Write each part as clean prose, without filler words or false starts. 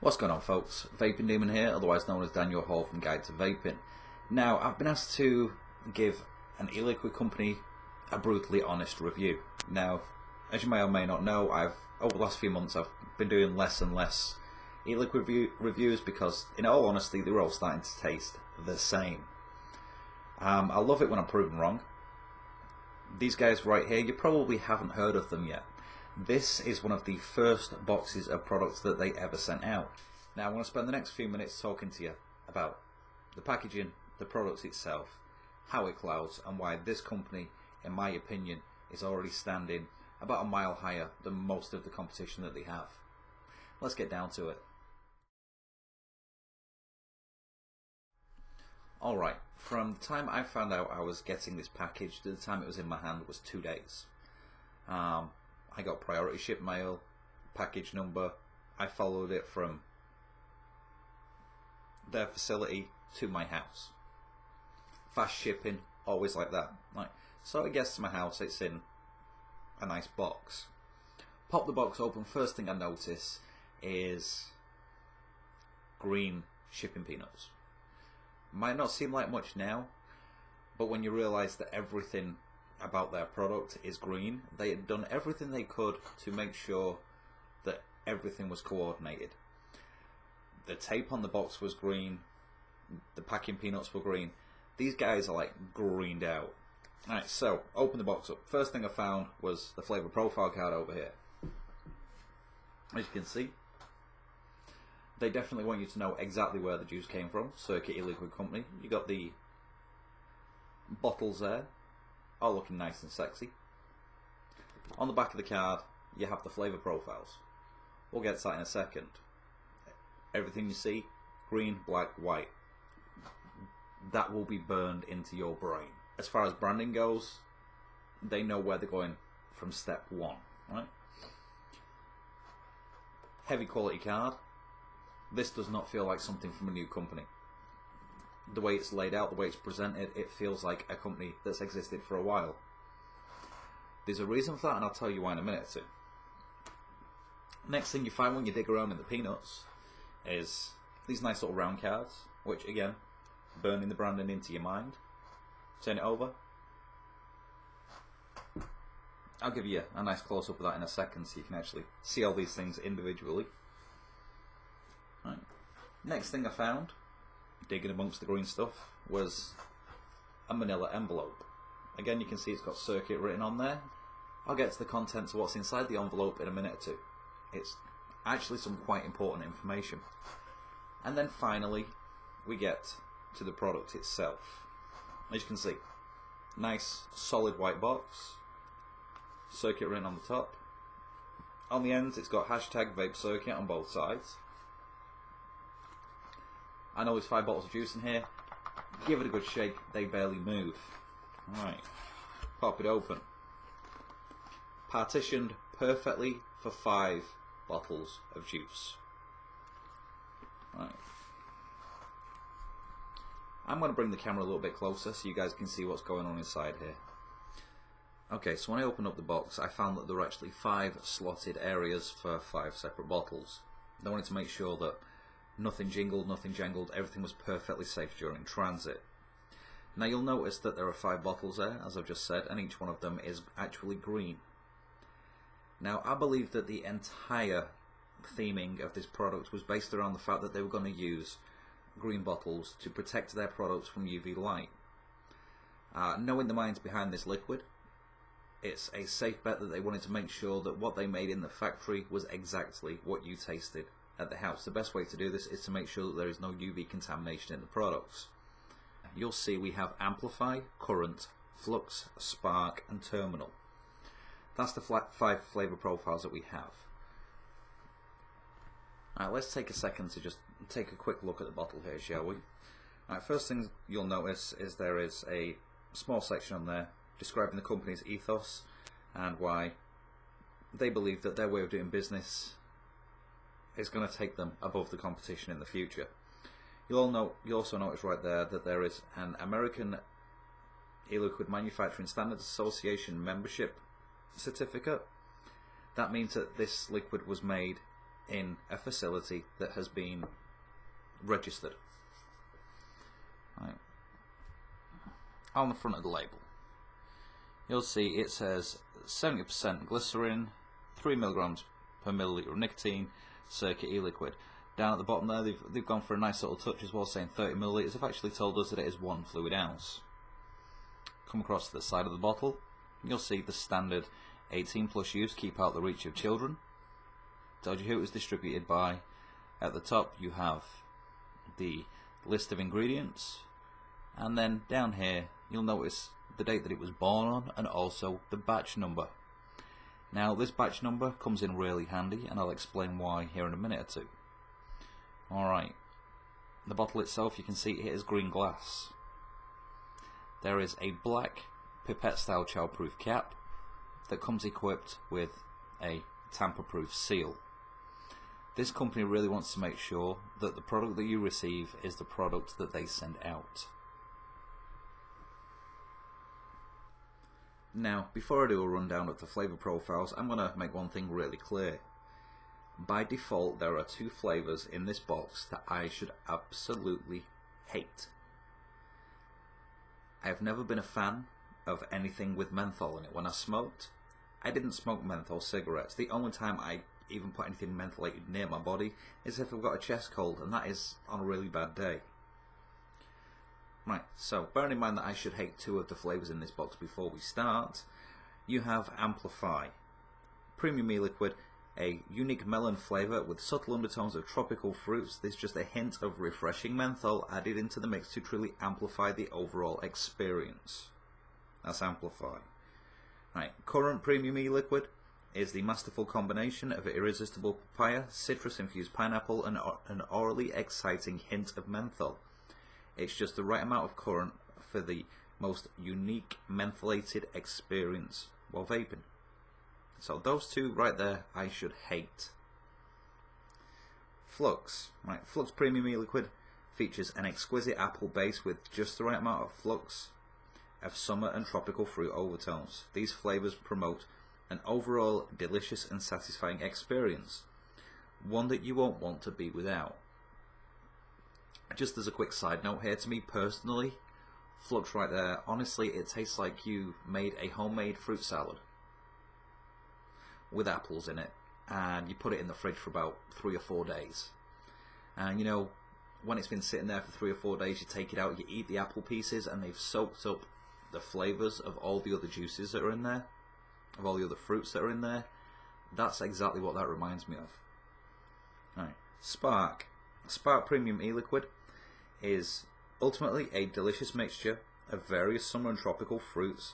What's going on, folks? Vaping Demon here, otherwise known as Daniel Hall from Guide to Vaping. Now, I've been asked to give an e-liquid company a brutally honest review. Now, as you may or may not know, over the last few months I've been doing less and less e-liquid reviews because, in all honesty, they're all starting to taste the same. I love it when I'm proven wrong. These guys right here, you probably haven't heard of them yet. This is one of the first boxes of products that they ever sent out. Now I want to spend the next few minutes talking to you about the packaging, the product itself, how it clouds, and why this company, in my opinion, is already standing about a mile higher than most of the competition that they have. Let's get down to it. Alright, from the time I found out I was getting this package to the time it was in my hand was 2 days. I got priority ship mail, package number. I followed it from their facility to my house. Fast shipping, always like that. So it gets to my house, it's in a nice box. Pop the box open, first thing I notice is green shipping peanuts. Might not seem like much now, but when you realise that everything about their product is green, they had done everything they could to make sure that everything was coordinated. The tape on the box was green, the packing peanuts were green. These guys are like greened out. Alright, so open the box up. First thing I found was the flavor profile card over here. As you can see, they definitely want you to know exactly where the juice came from. Circuit E-Liquid Company. You got the bottles there, all looking nice and sexy. On the back of the card, you have the flavor profiles. We'll get to that in a second. Everything you see, green, black, white, that will be burned into your brain. As far as branding goes, they know where they're going from step one, right? Heavy quality card. This does not feel like something from a new company. The way it's laid out, the way it's presented, it feels like a company that's existed for a while. There's a reason for that, and I'll tell you why in a minute or two. Next thing you find when you dig around in the peanuts is these nice little round cards, which again, burning the branding into your mind. Turn it over. I'll give you a nice close-up of that in a second so you can actually see all these things individually. Right. Next thing I found, digging amongst the green stuff, was a manila envelope. Again, you can see it's got circuit written on there. I'll get to the contents of what's inside the envelope in a minute or two. It's actually some quite important information. And then finally, we get to the product itself. As you can see, nice solid white box, circuit written on the top. On the ends, it's got hashtag vape circuit on both sides. I know there's 5 bottles of juice in here. Give it a good shake, they barely move. Alright, pop it open. Partitioned perfectly for 5 bottles of juice. Right. I'm going to bring the camera a little bit closer so you guys can see what's going on inside here. Okay, so when I opened up the box, I found that there were actually 5 slotted areas for 5 separate bottles. I wanted to make sure that nothing jingled, nothing jangled, everything was perfectly safe during transit. Now you'll notice that there are 5 bottles there, as I've just said, and each one of them is actually green. Now I believe that the entire theming of this product was based around the fact that they were going to use green bottles to protect their products from UV light. Knowing the minds behind this liquid, it's a safe bet that they wanted to make sure that what they made in the factory was exactly what you tasted at the house. The best way to do this is to make sure that there is no UV contamination in the products. You'll see we have amplify, current, flux, spark and terminal. That's the 5 flavor profiles that we have. Alright, let's take a second to just take a quick look at the bottle here, shall we? Alright, first thing you'll notice is there is a small section on there describing the company's ethos and why they believe that their way of doing business is going to take them above the competition in the future. You'll also notice right there that there is an American E-Liquid Manufacturing Standards Association membership certificate. That means that this liquid was made in a facility that has been registered. Right. On the front of the label, you'll see it says 70% glycerin, 3 milligrams per milliliter of nicotine, circuit e-liquid. Down at the bottom there, they've gone for a nice little touch as well, saying 30 milliliters. They've actually told us that it is 1 fluid ounce. Come across to the side of the bottle, you'll see the standard 18 plus use, keep out the reach of children. Tells you who it was distributed by. At the top you have the list of ingredients, and then down here you'll notice the date that it was born on and also the batch number. Now this batch number comes in really handy, and I'll explain why here in a minute or two. Alright, the bottle itself, you can see it is green glass. There is a black pipette style childproof cap that comes equipped with a tamper-proof seal. This company really wants to make sure that the product that you receive is the product that they send out. Now, before I do a rundown of the flavour profiles, I'm going to make one thing really clear. By default, there are 2 flavours in this box that I should absolutely hate. I have never been a fan of anything with menthol in it. When I smoked, I didn't smoke menthol cigarettes. The only time I even put anything mentholated near my body is if I've got a chest cold, and that is on a really bad day. Right, so bearing in mind that I should hate 2 of the flavours in this box before we start, you have Amplify, Premium E-Liquid, a unique melon flavour with subtle undertones of tropical fruits. There's just a hint of refreshing menthol added into the mix to truly amplify the overall experience. That's Amplify. Right, Current Premium E-Liquid is the masterful combination of irresistible papaya, citrus-infused pineapple, and an orally exciting hint of menthol. It's just the right amount of current for the most unique mentholated experience while vaping. So those 2 right there, I should hate. Flux. Right, Flux Premium E-Liquid features an exquisite apple base with just the right amount of flux of summer and tropical fruit overtones. These flavours promote an overall delicious and satisfying experience, one that you won't want to be without. Just as a quick side note here, to me personally, Flux right there, honestly, it tastes like you made a homemade fruit salad with apples in it, and you put it in the fridge for about 3 or 4 days. And you know, when it's been sitting there for 3 or 4 days, you take it out, you eat the apple pieces, and they've soaked up the flavours of all the other juices that are in there, of all the other fruits that are in there. That's exactly what that reminds me of. Right. Spark. Spark Premium E-Liquid is ultimately a delicious mixture of various summer and tropical fruits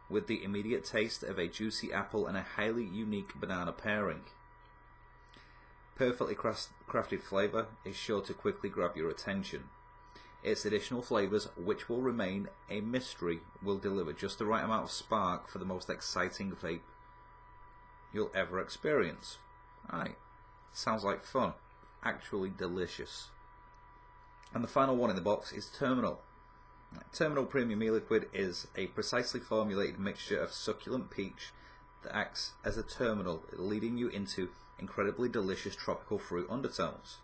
with the immediate taste of a juicy apple and a highly unique banana pairing. Perfectly crafted flavour is sure to quickly grab your attention. Its additional flavours, which will remain a mystery, will deliver just the right amount of spark for the most exciting vape you'll ever experience. Right, sounds like fun. Actually delicious. And the final one in the box is Terminal. Terminal Premium E-Liquid is a precisely formulated mixture of succulent peach that acts as a terminal, leading you into incredibly delicious tropical fruit undertones.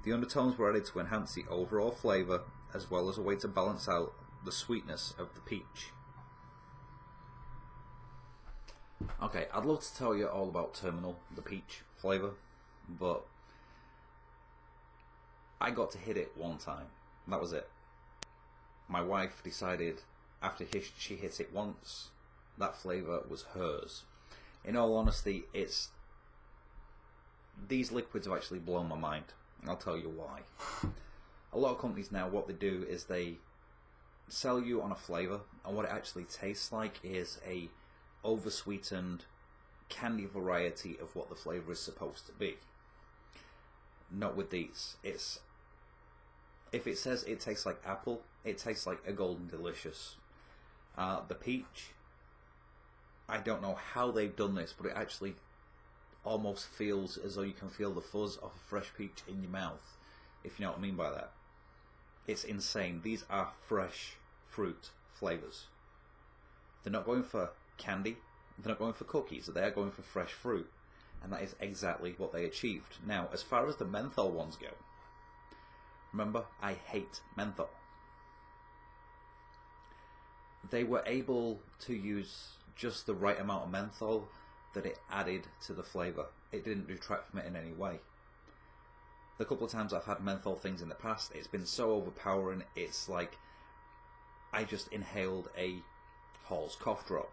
The undertones were added to enhance the overall flavour, as well as a way to balance out the sweetness of the peach. Okay, I'd love to tell you all about Terminal, the peach flavour, but I got to hit it one time. That was it. My wife decided after she hit it once, that flavour was hers. In all honesty, these liquids have actually blown my mind. And I'll tell you why. A lot of companies now, what they do is they sell you on a flavour, and what it actually tastes like is a oversweetened candy variety of what the flavour is supposed to be. Not with these. If it says it tastes like apple, it tastes like a Golden Delicious. The peach, I don't know how they've done this, but it actually almost feels as though you can feel the fuzz of a fresh peach in your mouth, if you know what I mean by that. It's insane. These are fresh fruit flavours. They're not going for candy, they're not going for cookies, they are going for fresh fruit. and that is exactly what they achieved. Now, as far as the menthol ones go, remember, I hate menthol. They were able to use just the right amount of menthol that it added to the flavour. It didn't detract from it in any way. The couple of times I've had menthol things in the past, it's been so overpowering, it's like I just inhaled a Hall's cough drop.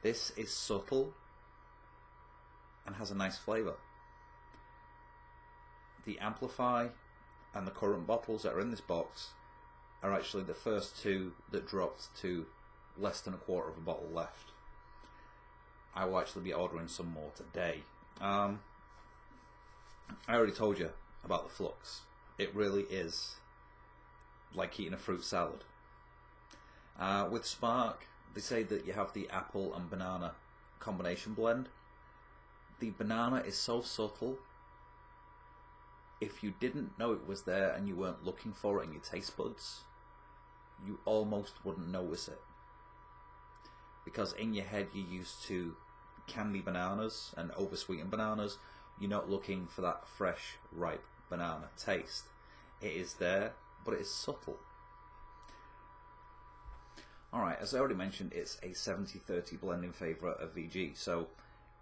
This is subtle and has a nice flavour. The Amplify and the current bottles that are in this box are actually the first two that dropped to less than a quarter of a bottle left. I will actually be ordering some more today. I already told you about the Flux. It really is like eating a fruit salad. With Spark, they say that you have the apple and banana combination blend. The banana is so subtle, if you didn't know it was there and you weren't looking for it in your taste buds, you almost wouldn't notice it. Because in your head you're used to candy bananas and oversweetened bananas. You're not looking for that fresh, ripe banana taste. It is there, but it is subtle. Alright, as I already mentioned, it's a 70-30 blend in favour of VG, so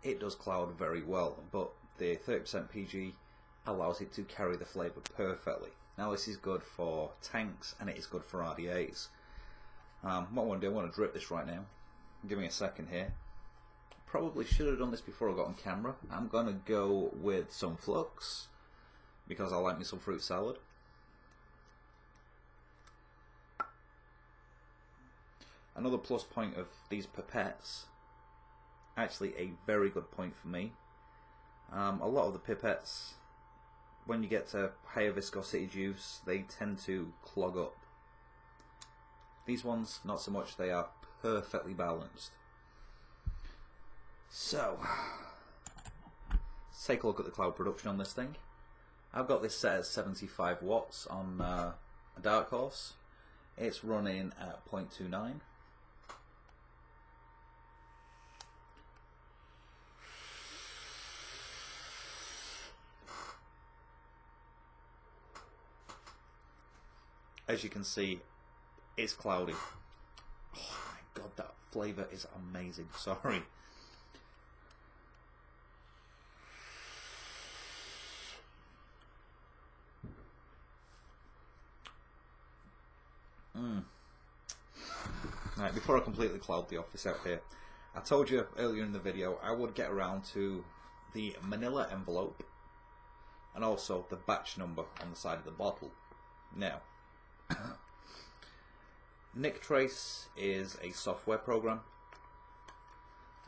it does cloud very well, but the 30% PG allows it to carry the flavour perfectly. Now this is good for tanks and it is good for RDAs. What I want to do, I want to drip this right now. Give me a second here. Probably should have done this before I got on camera. I'm going to go with some Flux because I like me some fruit salad. Another plus point of these pipettes, actually a very good point for me. A lot of the pipettes, when you get to higher viscosity juice, they tend to clog up. These ones, not so much, they are perfectly balanced. So, let's take a look at the cloud production on this thing. I've got this set at 75 watts on a Dark Horse. It's running at 0.29. As you can see, it's cloudy. Oh my god, that flavour is amazing. Sorry. Right, before I completely cloud the office out here, I told you earlier in the video I would get around to the manila envelope and also the batch number on the side of the bottle. Now, NicTrace is a software program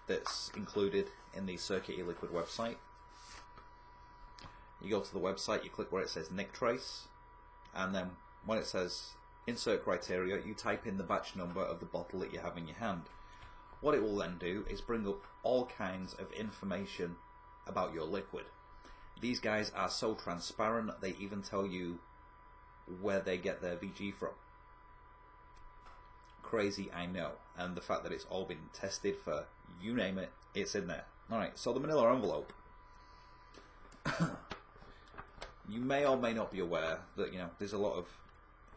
that's included in the Circuit eLiquid website. You go to the website, you click where it says NicTrace, and then when it says insert criteria, you type in the batch number of the bottle that you have in your hand. What it will then do is bring up all kinds of information about your liquid. These guys are so transparent, they even tell you where they get their VG from. Crazy, I know, and the fact that it's all been tested for you name it, it's in there. Alright, so the manila envelope. You may or may not be aware that, you know, there's a lot of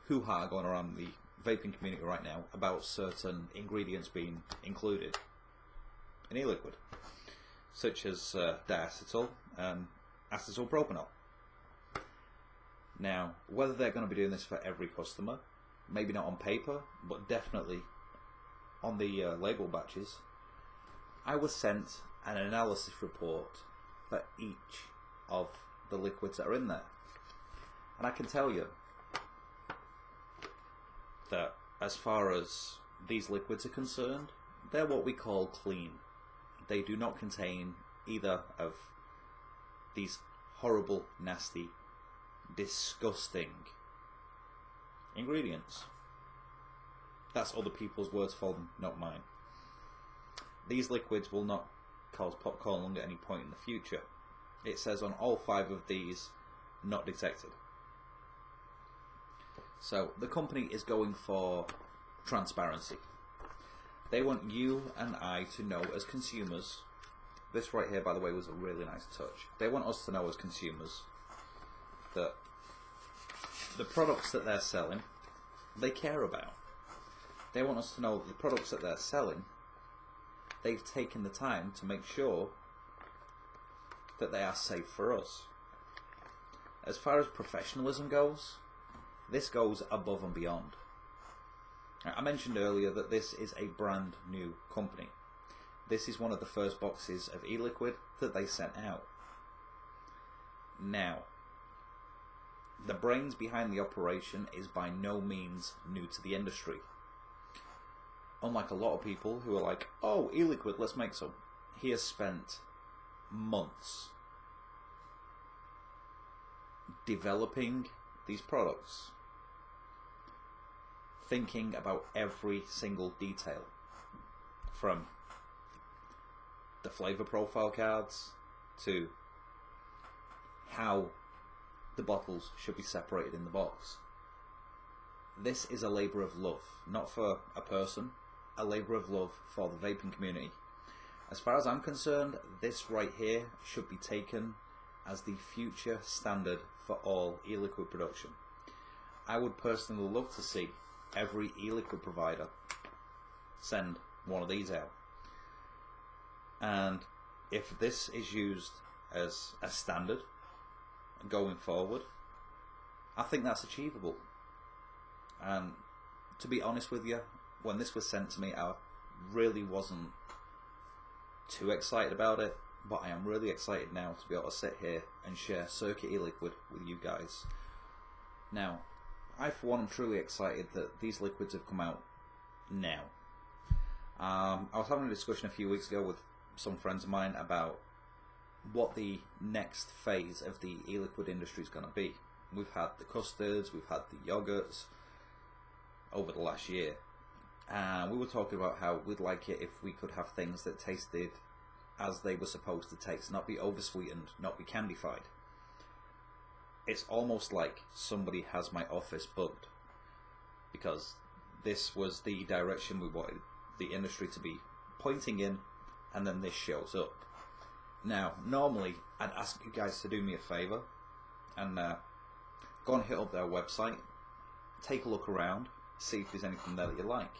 hoo-ha going around the vaping community right now about certain ingredients being included in e-liquid, such as diacetyl and acetyl propanol. Now, whether they're going to be doing this for every customer, maybe not on paper, but definitely on the label batches, I was sent an analysis report for each of the liquids that are in there. And I can tell you that as far as these liquids are concerned, they're what we call clean. They do not contain either of these horrible, nasty, disgusting ingredients. That's other people's words for them, not mine. These liquids will not cause popcorn lung at any point in the future. It says on all 5 of these, not detected. So the company is going for transparency. They want you and I to know as consumers This right here, by the way, was a really nice touch. They want us to know as consumers that the products that they're selling, they care about. They want us to know that the products that they're selling, they've taken the time to make sure that they are safe for us. As far as professionalism goes, this goes above and beyond. I mentioned earlier that this is a brand new company. This is one of the first boxes of e-liquid that they sent out. Now, the brains behind the operation is by no means new to the industry. Unlike a lot of people who are like, oh, e-liquid, let's make some. He has spent months developing these products, thinking about every single detail, from the flavor profile cards to how the bottles should be separated in the box. This is a labour of love, not for a person, a labour of love for the vaping community. As far as I'm concerned, this right here should be taken as the future standard for all e-liquid production. I would personally love to see every e-liquid provider send one of these out. And if this is used as a standard going forward, I think that's achievable. And to be honest with you, when this was sent to me, I really wasn't too excited about it, but I am really excited now to be able to sit here and share Circuit e-liquid with you guys. Now, I for one am truly excited that these liquids have come out now. I was having a discussion a few weeks ago with some friends of mine about what the next phase of the e-liquid industry is going to be. We've had the custards, we've had the yogurts over the last year, and we were talking about how we'd like it if we could have things that tasted as they were supposed to taste, not be oversweetened, not be candified. It's almost like somebody has my office bugged, because this was the direction we wanted the industry to be pointing in, and then this shows up. Now, normally I'd ask you guys to do me a favour and go and hit up their website, take a look around, see if there's anything there that you like.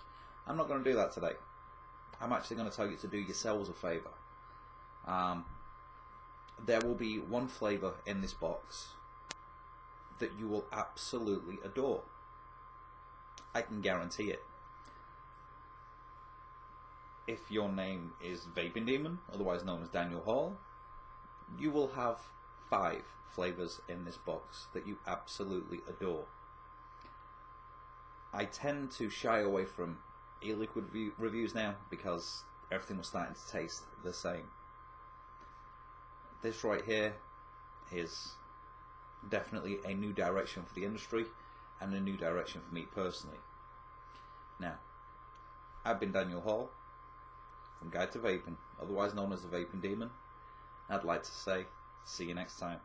I'm not going to do that today. I'm actually going to tell you to do yourselves a favour. There will be one flavour in this box that you will absolutely adore. I can guarantee it. If your name is Vaping Demon, otherwise known as Daniel Hall, you will have 5 flavours in this box that you absolutely adore. I tend to shy away from e-liquid reviews now because everything was starting to taste the same. This right here is definitely a new direction for the industry and a new direction for me personally. Now, I've been Daniel Hall from Guide to Vaping, otherwise known as the Vaping Demon. I'd like to say, see you next time.